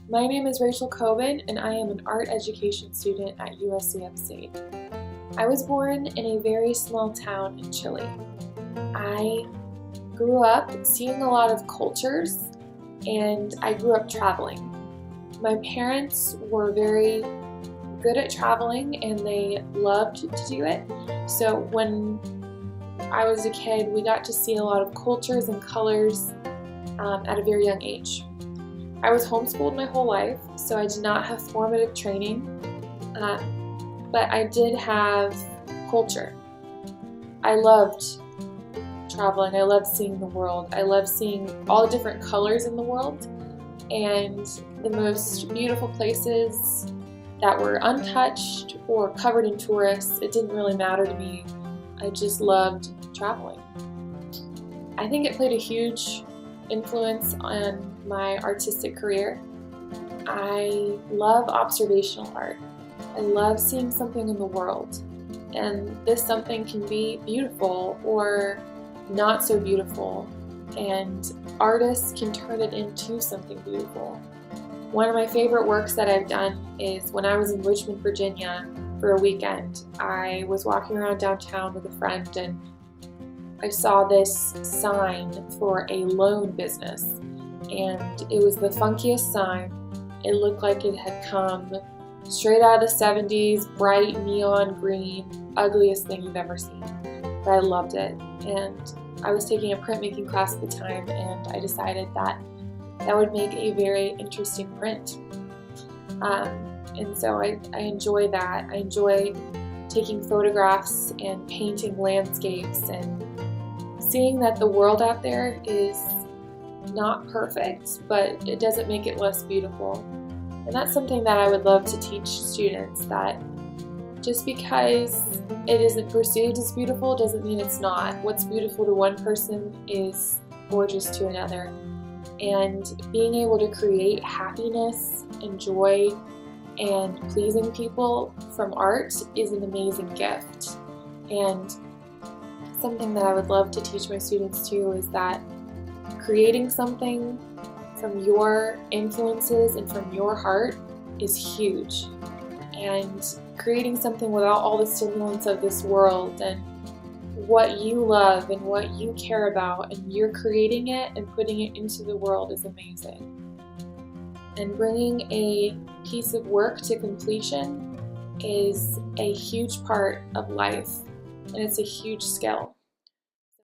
My name is Rachel Cobin, and I am an art education student at USC Upstate. I was born in a very small town in Chile. I grew up seeing a lot of cultures, and I grew up traveling. My parents were very good at traveling, and they loved to do it. So when I was a kid, we got to see a lot of cultures and colors at a very young age. I was homeschooled my whole life, so I did not have formative training, but I did have culture. I loved traveling. I loved seeing the world. I loved seeing all the different colors in the world and the most beautiful places that were untouched or covered in tourists. It didn't really matter to me. I just loved traveling. I think it played a huge influence on my artistic career. I love observational art. I love seeing something in the world, and this something can be beautiful or not so beautiful, and artists can turn it into something beautiful. One of my favorite works that I've done is when I was in Richmond, Virginia for a weekend. I was walking around downtown with a friend, and I saw this sign for a loan business, and it was the funkiest sign. It looked like it had come straight out of the 70s, bright neon green, ugliest thing you've ever seen. But I loved it, and I was taking a printmaking class at the time, and I decided that that would make a very interesting print. And so I enjoy that. I enjoy taking photographs and painting landscapes and seeing that the world out there is not perfect, but it doesn't make it less beautiful. And that's something that I would love to teach students, that just because it isn't perceived as beautiful doesn't mean it's not. What's beautiful to one person is gorgeous to another. And being able to create happiness and joy and pleasing people from art is an amazing gift. And something that I would love to teach my students too is that creating something from your influences and from your heart is huge. And creating something without all the stimulants of this world and what you love and what you care about, and you're creating it and putting it into the world, is amazing. And bringing a piece of work to completion is a huge part of life, and it's a huge skill.